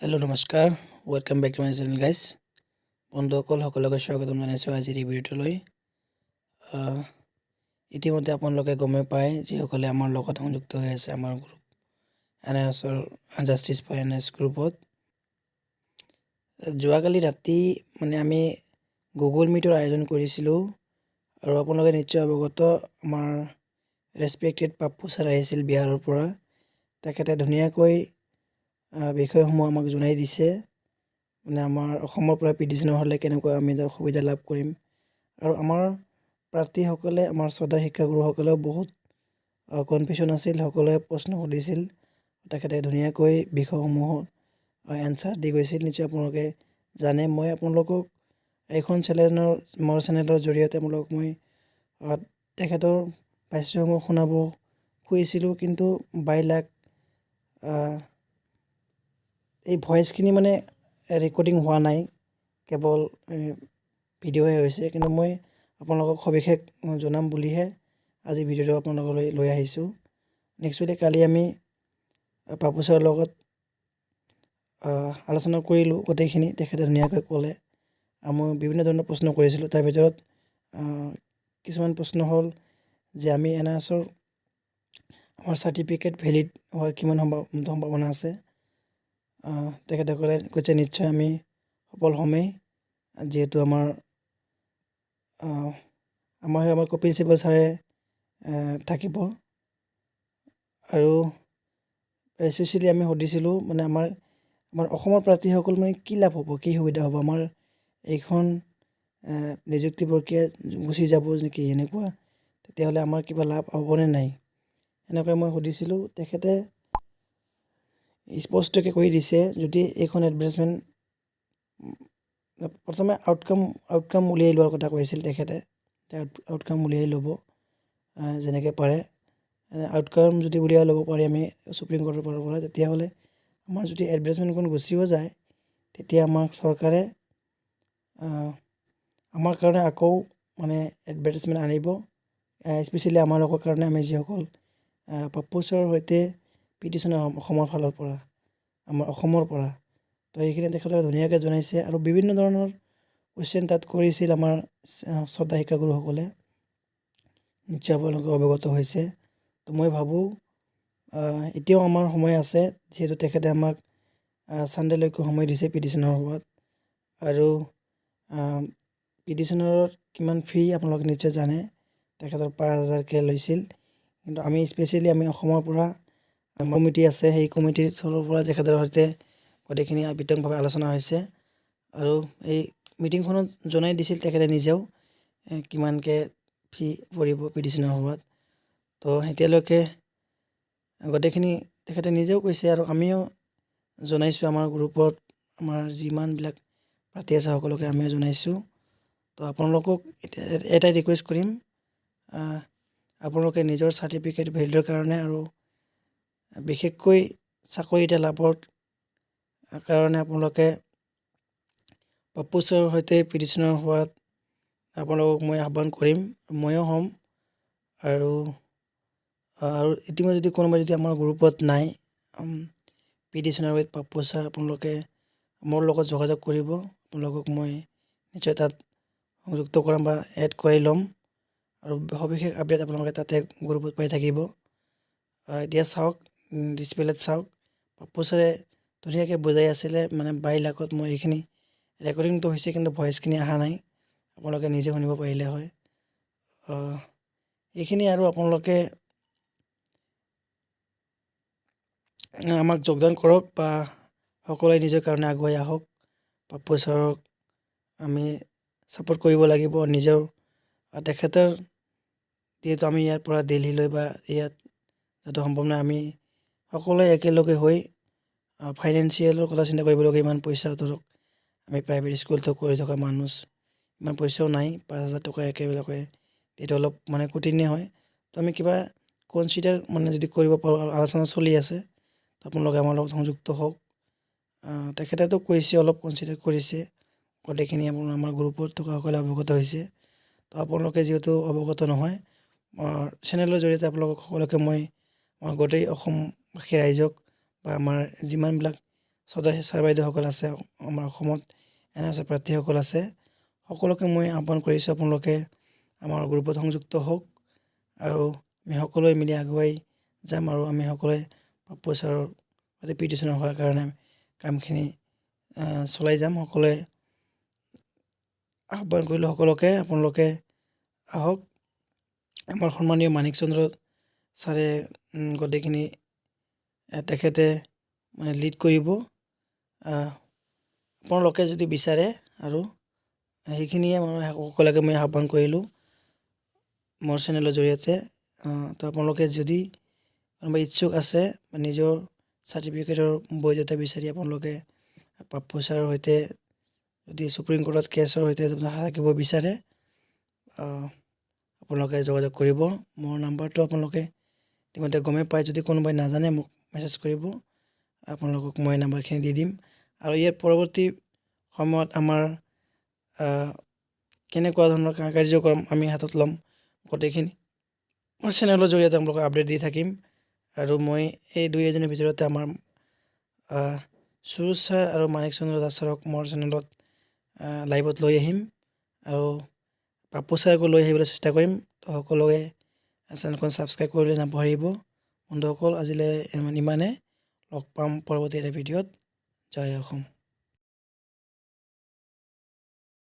Hello' নমস্কাৰ, welcome back to my channel guys. বন্ধুসকল সকলোকে স্বাগতম জনাইছোঁ আজিৰ এই ভিডিঅ'টোলৈ। ইতিমধ্যে আপোনালোকে গমে পায় যিসকলে আমাৰ লগত সংযুক্ত হৈ আছে আমাৰ গ্ৰুপ NISৰ জাষ্টিছ ফৰ NIS গ্ৰুপত। যোৱাকালি ৰাতি আমি গুগল মিটৰ আয়োজন কৰিছিলোঁ আৰু আপোনালোকে নিশ্চয় অৱগত, আমাৰ ৰেচপেক্টেড পাপ্পু ছাৰ আহিছিল বিহাৰৰ পৰা। তেখেতে ধুনীয়াকৈ বিষয়সমূহ আমাক জনাই দিছে, আমাৰ অসমৰ পৰা পিটিশ্যনৰ হ'লে কেনেকৈ আমি তাৰ সুবিধা লাভ কৰিম, আৰু আমাৰ প্ৰাৰ্থীসকলে আমাৰ শ্ৰদ্ধাৰ শিক্ষাগুৰুসকলেও বহুত কনফিউশ্যন আছিল, সকলোৱে প্ৰশ্ন সুধিছিল। তেখেতে ধুনীয়াকৈ বিষয়সমূহৰ এনচাৰ দি গৈছিল। নিশ্চয় আপোনালোকে জানে। মই আপোনালোকক এইখন মোৰ চেনেলৰ জৰিয়তে মই তেখেতৰ ভাষ্যসমূহ শুনাব খুজিছিলোঁ, কিন্তু বাইলাক এই ভইচখিনি ৰেকৰ্ডিং হোৱা নাই, কেৱল ভিডিঅ'হে হৈছে। কিন্তু মই আপোনালোকক সবিশেষ জনাম বুলিহে আজি ভিডিঅ'টো আপোনালোকলৈ লৈ আহিছোঁ। একচুৱেলি কালি আমি পাপ্পু ছাৰৰ লগত আলোচনা কৰিলোঁ গোটেইখিনি। তেখেতে ধুনীয়াকৈ ক'লে, মই বিভিন্ন ধৰণৰ প্ৰশ্ন কৰিছিলোঁ। তাৰ ভিতৰত কিছুমান প্ৰশ্ন হ'ল যে আমি NISৰ আমাৰ চাৰ্টিফিকেট ভেলিড হোৱাৰ কিমান সম্ভাৱনা আছে। তেখেতে কৈছে নিশ্চয় আমি সফল হ'মেই, যিহেতু আমাৰ কপিল চিবল ছাৰে থাকিব। আৰু স্পেচিয়েলি আমি সুধিছিলোঁ আমাৰ অসমৰ প্ৰাৰ্থীসকল কি লাভ হ'ব, কি সুবিধা হ'ব, আমাৰ এইখন নিযুক্তি প্ৰক্ৰিয়া গুচি যাব নেকি, এনেকুৱা তেতিয়াহ'লে আমাৰ কিবা লাভ হ'বনে নাই, এনেকৈ মই সুধিছিলোঁ। তেখেতে স্পষ্টকৈ কৈ দিছে, যদি এইখন এডভাৰ্টাইজমেণ্ট প্ৰথমে আউটকাম উলিয়াই লোৱাৰ কথা কৈছিল তেখেতে। আউটকাম উলিয়াই ল'ব যেনেকৈ পাৰে। আউটকাম যদি উলিয়াই ল'ব পাৰি আমি সুপ্ৰিম কোৰ্টৰ পৰা, তেতিয়াহ'লে আমাৰ যদি এডভাৰ্টাইজমেণ্টখন গুচিও যায়, তেতিয়া আমাক চৰকাৰে আমাৰ কাৰণে আকৌ এডভাৰ্টাইজমেণ্ট আনিব। স্পেচিয়েলি আমালোকৰ কাৰণে, আমি যিসকল পাপ্পু ছাৰৰ সৈতে পিটিশ্যনৰ অসমৰ ফালৰ পৰা, আমাৰ অসমৰ পৰা। তো এইখিনি তেখেতে ধুনীয়াকৈ জনাইছে, আৰু বিভিন্ন ধৰণৰ কুৱেশ্যন তাত কৰিছিল আমাৰ শ্ৰদ্ধা শিক্ষাগুৰুসকলে। নিশ্চয় আপোনালোকে অৱগত হৈছে। তো মই ভাবোঁ এতিয়াও আমাৰ সময় আছে, যিহেতু তেখেতে আমাক ছানডে'লৈকে সময় দিছে পিটিশ্যনৰ হোৱাত। আৰু পিটিশ্যনৰ কিমান ফি আপোনালোকে নিশ্চয় জানে, তেখেতৰ 5,000কৈ লৈছিল। কিন্তু আমি স্পেচিয়েলি অসমৰ পৰা কমিটি আছে, সেই কমিটিৰ ফালৰ পৰা তেখেতৰ সৈতে গোটেইখিনি বিতংভাৱে আলোচনা হৈছে। আৰু এই মিটিংখনত জনাই দিছিল তেখেতে নিজেও কিমানকৈ ফি পৰিব পিটিশ্যনৰ হোৱাত। তো এতিয়ালৈকে গোটেইখিনি তেখেতে নিজেও কৈছে, আৰু আমিও জনাইছোঁ আমাৰ গ্ৰুপত, আমাৰ যিমানবিলাক প্ৰাৰ্থী আছে সকলোকে আমিও জনাইছোঁ। তো আপোনালোকক এটাই ৰিকুৱেষ্ট কৰিম, আপোনালোকে নিজৰ চাৰ্টিফিকেট ভেলিডৰ কাৰণে, আৰু বিশেষকৈ চাকৰি এটা লাভৰ কাৰণে আপোনালোকে পাপ্পু ছাৰৰ সৈতে পিটিশ্যনৰ হোৱাত আপোনালোকক মই আহ্বান কৰিম, ময়ো হ'ম। আৰু ইতিমধ্যে যদি কোনোবা যদি আমাৰ গ্ৰুপত নাই পিটিশ্যনাৰ উইথ পাপ্পু ছাৰ, আপোনালোকে মোৰ লগত যোগাযোগ কৰিব। আপোনালোকক মই নিশ্চয় তাত সংযুক্ত কৰাম বা এড কৰাই ল'ম, আৰু সবিশেষ আপডেট আপোনালোকে তাতে গ্ৰুপত পাই থাকিব। এতিয়া চাওক, ডিছপ্লেত চাওক, পাপ্পু ছাৰে ধুনীয়াকৈ বুজাই আছিলে। বাইলাকত মই এইখিনি ৰেকৰ্ডিংটো হৈছে, কিন্তু ভইচখিনি অহা নাই, আপোনালোকে নিজে শুনিব পাৰিলে হয়। এইখিনি, আৰু আপোনালোকে আমাক যোগদান কৰক, বা সকলোৱে নিজৰ কাৰণে আগুৱাই আহক। পাপ্পু ছাৰক আমি ছাপোৰ্ট কৰিব লাগিব। তেখেতৰ যিহেতু আমি ইয়াৰ পৰা দিল্লীলৈ বা ইয়াত যিহেতু সম্ভৱ নাই, আমি সকলোৱে একেলগে হৈ ফাইনেন্সিয়েলৰ কথা চিন্তা কৰিবলগীয়া। ইমান পইচা ধৰক, আমি প্ৰাইভেট স্কুলতো কৰি থকা মানুহ, ইমান পইচাও নাই। 5,000 টকা একেলগে এইটো অলপ কঠিনেই হয়। তো আমি কিবা কনচিডাৰ যদি কৰিব পাৰোঁ, আলোচনা চলি আছে, তো আপোনালোকে আমাৰ লগত সংযুক্ত হওক। তেখেতেতো কৈছে, অলপ কনচিডাৰ কৰিছে, গোটেইখিনি আমাৰ গ্ৰুপত থকা সকলে অৱগত হৈছে। তো আপোনালোকে যিহেতু অৱগত নহয়, চেনেলৰ জৰিয়তে আপোনালোকক সকলোকে মই গোটেই অসমবাসী ৰাইজক বা আমাৰ যিমানবিলাক ছাৰ বাইদেউসকল আছে, আমাৰ অসমত NRC প্ৰাৰ্থীসকল আছে, সকলোকে মই আহ্বান কৰিছোঁ আপোনালোকে আমাৰ গ্ৰুপত সংযুক্ত হওক আৰু আমি সকলোৱে মিলি আগুৱাই যাম আৰু আমি সকলোৱে পাপ্পু ছাৰৰ সৈতে পিটিশ্যন হোৱাৰ কাৰণে কামখিনি চলাই যাম। সকলোৱে আহ্বান কৰিলোঁ সকলোকে, আপোনালোকে আহক। আমাৰ সন্মানীয় মানিক চন্দ্ৰ ছাৰে গোটেইখিনি তেখেতে মানে লিড কৰিব। আপোনালোকে যদি বিচাৰে আৰু সেইখিনিয়ে সকলোকে মই আহ্বান কৰিলোঁ মোৰ চেনেলৰ জৰিয়তে। তো আপোনালোকে যদি কোনোবা ইচ্ছুক আছে বা নিজৰ চাৰ্টিফিকেটৰ বৈধতা বিচাৰি আপোনালোকে পাপ্পু ছাৰৰ সৈতে যদি সুপ্ৰিম কোৰ্টত কেছৰ সৈতে থাকিব বিচাৰে আপোনালোকে যোগাযোগ কৰিব। মোৰ নাম্বাৰটো আপোনালোকে ইতিমধ্যে গমেই পায়, যদি কোনোবাই নাজানে মোক মেছেজ কৰিব, আপোনালোকক মই নাম্বাৰখিনি দি দিম। আৰু ইয়াৰ পৰৱৰ্তী সময়ত আমাৰ কেনেকুৱা ধৰণৰ কাৰ্যক্ৰম আমি হাতত ল'ম গোটেইখিনি মোৰ চেনেলৰ জৰিয়তে আপোনালোকক আপডেট দি থাকিম। আৰু মই এই দুই এদিনৰ ভিতৰতে আমাৰ সুৰুজ ছাৰ আৰু মানিক চন্দ্ৰ দাস ছাৰক মোৰ চেনেলত লাইভত লৈ আহিম আৰু পাপ্পু ছাৰকো লৈ আহিবলৈ চেষ্টা কৰিম। তো সকলোৱে চেনেলখন ছাবস্ক্ৰাইব কৰিবলৈ নাপাহৰিব বন্ধুসকল। আজিলৈ ইমানে, লগ পাম পৰৱৰ্তী এটা ভিডিঅ'ত। জয় অসম।